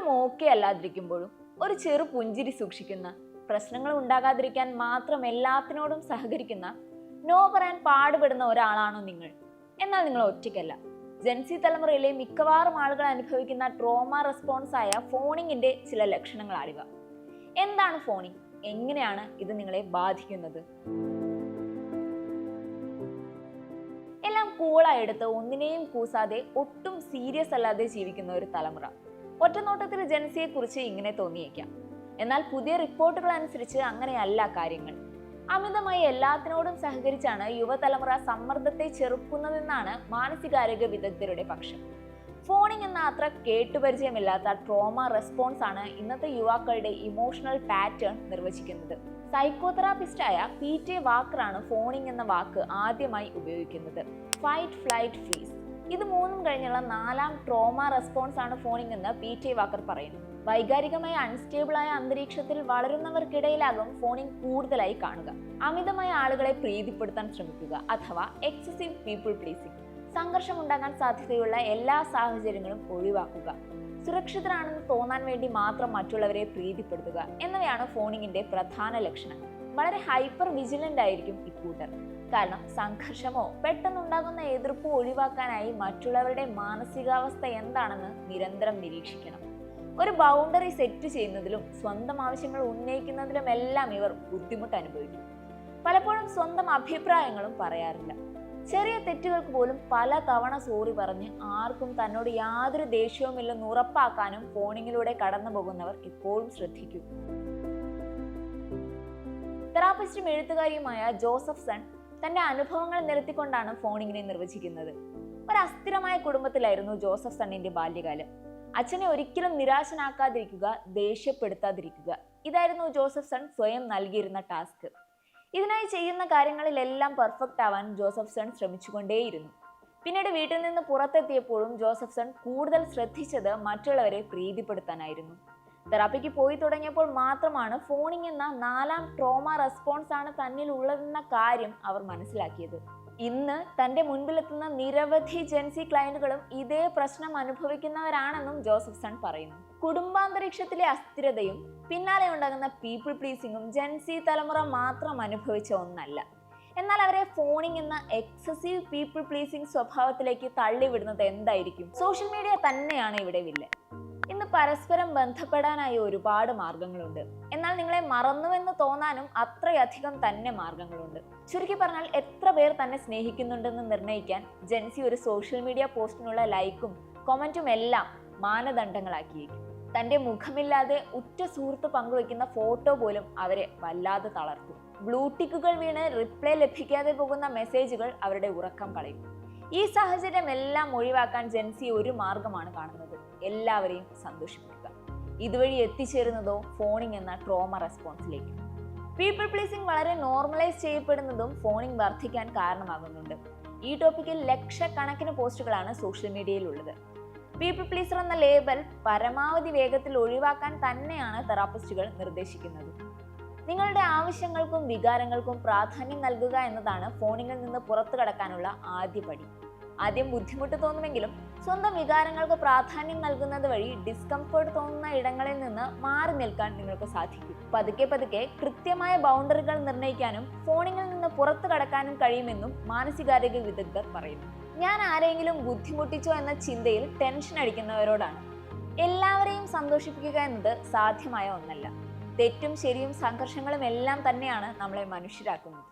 ഒട്ടും ഓക്കെ അല്ലാതിരിക്കുമ്പോഴും ഒരു ചെറു പുഞ്ചിരി സൂക്ഷിക്കുന്ന, പ്രശ്നങ്ങൾ ഉണ്ടാകാതിരിക്കാൻ മാത്രം എല്ലാത്തിനോടും സഹകരിക്കുന്ന, നോ പറയാൻ പാടുപെടുന്ന ഒരാളാണോ നിങ്ങൾ? എന്നാൽ നിങ്ങൾ ഒറ്റയ്ക്കല്ല. ജെൻസി തലമുറയിലെ മിക്കവാറും ആളുകൾ അനുഭവിക്കുന്ന ട്രോമ റെസ്പോൺസ് ആയ ഫോണിങ്ങിന്റെ ചില ലക്ഷണങ്ങളാണിവ. എന്താണ് ഫോണിങ്? എങ്ങനെയാണ് ഇത് നിങ്ങളെ ബാധിക്കുന്നത്? എല്ലാം കൂളായി എടുത്ത് ഒന്നിനെയും കൂസാതെ ഒട്ടും സീരിയസ് അല്ലാതെ ജീവിക്കുന്ന ഒരു തലമുറ. ഒറ്റനോട്ടത്തിൽ ജെൻസിയെ കുറിച്ച് ഇങ്ങനെ തോന്നിയേക്കാം. എന്നാൽ പുതിയ റിപ്പോർട്ടുകൾ അനുസരിച്ച് അങ്ങനെയല്ല കാര്യങ്ങൾ. അമിതമായി എല്ലാത്തിനോടും സഹകരിച്ചാണ് യുവതലമുറ സമ്മർദ്ദത്തെ ചെറുക്കുന്നതെന്നാണ് മാനസികാരോഗ്യ വിദഗ്ധരുടെ പക്ഷം. ഫോണിംഗ് എന്ന അത്ര കേട്ടുപരിചയമില്ലാത്ത ട്രോമ റെസ്പോൺസ് ആണ് ഇന്നത്തെ യുവാക്കളുടെ ഇമോഷണൽ പാറ്റേൺ നിർവചിക്കുന്നത്. സൈക്കോതെറാപ്പിസ്റ്റായ പീറ്റർ വാക്കറാണ് ഫോണിംഗ് എന്ന വാക്ക് ആദ്യമായി ഉപയോഗിക്കുന്നത്. ഫൈറ്റ്, ഫ്ലൈറ്റ്, ഫ്രീസ്, ഇത് മൂന്നും കഴിഞ്ഞുള്ള 4ാം ട്രോമ റെസ്പോൺസ് ആണ് ഫോണിംഗ് എന്ന് പീറ്റർ വാക്കർ പറയുന്നു. വൈകാരികമായി അൺസ്റ്റേബിളായ അന്തരീക്ഷത്തിൽ വളരുന്നവർക്കിടയിലാകും ഫോണിംഗ് കൂടുതലായി കാണുക. അമിതമായ ആളുകളെ പ്രീതിപ്പെടുത്താൻ ശ്രമിക്കുക അഥവാ എക്സസീവ് പീപ്പിൾ പ്ലീസിംഗ്, സംഘർഷം ഉണ്ടാകാൻ സാധ്യതയുള്ള എല്ലാ സാഹചര്യങ്ങളും ഒഴിവാക്കുക, സുരക്ഷിതരാണെന്ന് തോന്നാൻ വേണ്ടി മാത്രം മറ്റുള്ളവരെ പ്രീതിപ്പെടുത്തുക എന്നിവയാണ് ഫോണിങ്ങിന്റെ പ്രധാന ലക്ഷണങ്ങൾ. വളരെ ഹൈപ്പർ വിജിലന്റ് ആയിരിക്കും ഇക്കൂട്ടർ. കാരണം സംഘർഷമോ പെട്ടെന്നുണ്ടാകുന്ന എതിർപ്പോ ഒഴിവാക്കാനായി മറ്റുള്ളവരുടെ മാനസികാവസ്ഥ എന്താണെന്ന് നിരന്തരം നിരീക്ഷിക്കണം. ഒരു ബൗണ്ടറി സെറ്റ് ചെയ്യുന്നതിലും സ്വന്തം ആവശ്യങ്ങൾ ഉന്നയിക്കുന്നതിലുമെല്ലാം ഇവർ ബുദ്ധിമുട്ട് അനുഭവിക്കും. പലപ്പോഴും സ്വന്തം അഭിപ്രായങ്ങളും പറയാറില്ല. ചെറിയ തെറ്റുകൾക്ക് പോലും പല തവണ സോറി പറഞ്ഞ് ആർക്കും തന്നോട് യാതൊരു ദേഷ്യവുമില്ലെന്ന് ഉറപ്പാക്കാനും ഫോണിങ്ങിലൂടെ കടന്നു പോകുന്നവർ ഇപ്പോഴും ശ്രദ്ധിക്കൂ. തെറാപ്പിസ്റ്റും എഴുത്തുകാരിയുമായ ജോസഫ് സൺ തന്റെ അനുഭവങ്ങൾ നിരത്തിക്കൊണ്ടാണ് ഫോണിങ്ങിനെ നിർവചിക്കുന്നത്. ഒരു അസ്ഥിരമായ കുടുംബത്തിലായിരുന്നു ജോസഫ് സണ്ണിന്റെ ബാല്യകാലം. അച്ഛനെ ഒരിക്കലും നിരാശനാക്കാതിരിക്കുക, ദേഷ്യപ്പെടുത്താതിരിക്കുക, ഇതായിരുന്നു ജോസഫ് സൺ സ്വയം നൽകിയിരുന്ന ടാസ്ക്. ഇതിനായി ചെയ്യുന്ന കാര്യങ്ങളിലെല്ലാം പെർഫെക്റ്റ് ആവാൻ ജോസഫ് സൺ ശ്രമിച്ചുകൊണ്ടേയിരുന്നു. പിന്നീട് വീട്ടിൽ നിന്ന് പുറത്തെത്തിയപ്പോഴും ജോസഫ് സൺ കൂടുതൽ ശ്രദ്ധിച്ചത് മറ്റുള്ളവരെ പ്രീതിപ്പെടുത്താനായിരുന്നു. തെറാപ്പിക്ക് പോയി തുടങ്ങിയപ്പോൾ മാത്രമാണ് ഫോണിംഗ് എന്ന 4ാം ട്രോമ റെസ്പോൺസ് ആണ് തന്നിൽ ഉള്ളതെന്ന കാര്യം അവർ മനസ്സിലാക്കിയത്. ഇന്ന് തന്റെ മുൻപിലെത്തുന്ന നിരവധി ജെൻസി ക്ലയന്റുകളും ഇതേ പ്രശ്നം അനുഭവിക്കുന്നവരാണെന്നും ജോസഫ് സൺ പറയുന്നു. കുടുംബാന്തരീക്ഷത്തിലെ അസ്ഥിരതയും പിന്നാലെ ഉണ്ടാകുന്ന പീപ്പിൾ പ്ലീസിംഗും ജെൻസി തലമുറ മാത്രം അനുഭവിച്ച ഒന്നല്ല. എന്നാൽ അവരെ ഫോണിംഗ് എന്ന എക്സസീവ് പീപ്പിൾ പ്ലീസിംഗ് സ്വഭാവത്തിലേക്ക് തള്ളിവിടുന്നത് എന്തായിരിക്കും? സോഷ്യൽ മീഡിയ തന്നെയാണ് ഇവിടെ വില്ലൻ. ഇന്ന് പരസ്പരം ബന്ധപ്പെടാനായി ഒരുപാട് മാർഗങ്ങളുണ്ട്. എന്നാൽ നിങ്ങളെ മറന്നുവെന്ന് തോന്നാനും അത്രയധികം തന്നെ മാർഗങ്ങളുണ്ട്. ചുരുക്കി പറഞ്ഞാൽ എത്ര പേർ തന്നെ സ്നേഹിക്കുന്നുണ്ടെന്ന് നിർണ്ണയിക്കാൻ ജെൻസി ഒരു സോഷ്യൽ മീഡിയ പോസ്റ്റിനുള്ള ലൈക്കും കമന്റും എല്ലാം മാനദണ്ഡങ്ങളാക്കിയേക്കും. തന്റെ മുഖമില്ലാതെ ഉറ്റ സുഹൃത്ത് പങ്കുവെക്കുന്ന ഫോട്ടോ പോലും അവരെ വല്ലാതെ തളർത്തും. ബ്ലൂടിക്കുകൾ വീണ് റിപ്ലൈ ലഭിക്കാതെ പോകുന്ന മെസ്സേജുകൾ അവരുടെ ഉറക്കം കളയും. ഈ സാഹചര്യം എല്ലാം ഒഴിവാക്കാൻ ജെൻസി ഒരു മാർഗമാണ് കാണുന്നത്: എല്ലാവരെയും സന്തോഷിപ്പിക്കുക. ഇതുവഴി എത്തിച്ചേരുന്നതോ ഫോണിംഗ് എന്ന ട്രോമ റെസ്പോൺസിലേക്ക്. പീപ്പിൾ പ്ലീസിംഗ് വളരെ നോർമലൈസ് ചെയ്യപ്പെടുന്നതും ഫോണിംഗ് വർദ്ധിക്കാൻ കാരണമാകുന്നുണ്ട്. ഈ ടോപ്പിക്കിൽ ലക്ഷക്കണക്കിന് പോസ്റ്റുകളാണ് സോഷ്യൽ മീഡിയയിൽ ഉള്ളത്. പീപ്പിൾ പ്ലീസർ എന്ന ലേബൽ പരമാവധി വേഗത്തിൽ ഒഴിവാക്കാൻ തന്നെയാണ് തെറാപ്പിസ്റ്റുകൾ നിർദ്ദേശിക്കുന്നത്. നിങ്ങളുടെ ആവശ്യങ്ങൾക്കും വികാരങ്ങൾക്കും പ്രാധാന്യം നൽകുക എന്നതാണ് ഫോണിങ്ങിൽ നിന്ന് പുറത്തു കടക്കാനുള്ള ആദ്യ പടി. ആദ്യം ബുദ്ധിമുട്ട് തോന്നുമെങ്കിലും സ്വന്തം വികാരങ്ങൾക്ക് പ്രാധാന്യം നൽകുന്നത് വഴി ഡിസ്കംഫർട്ട് തോന്നുന്ന ഇടങ്ങളിൽ നിന്ന് മാറി നിൽക്കാൻ നിങ്ങൾക്ക് സാധിക്കും. പതുക്കെ പതുക്കെ കൃത്യമായ ബൗണ്ടറികൾ നിർണ്ണയിക്കാനും ഫോണിങ്ങിൽ നിന്ന് പുറത്തു കടക്കാനും കഴിയുമെന്നും മാനസികാരോഗ്യ വിദഗ്ധർ പറയുന്നു. ഞാൻ ആരെങ്കിലും ബുദ്ധിമുട്ടിച്ചോ എന്ന ചിന്തയിൽ ടെൻഷൻ അടിക്കുന്നവരോടാണ്. എല്ലാവരെയും സന്തോഷിപ്പിക്കുക എന്നത് സാധ്യമായ ഒന്നല്ല. തെറ്റും ശരിയും സംഘർഷങ്ങളും എല്ലാം തന്നെയാണ് നമ്മളെ മനുഷ്യരാക്കുന്നത്.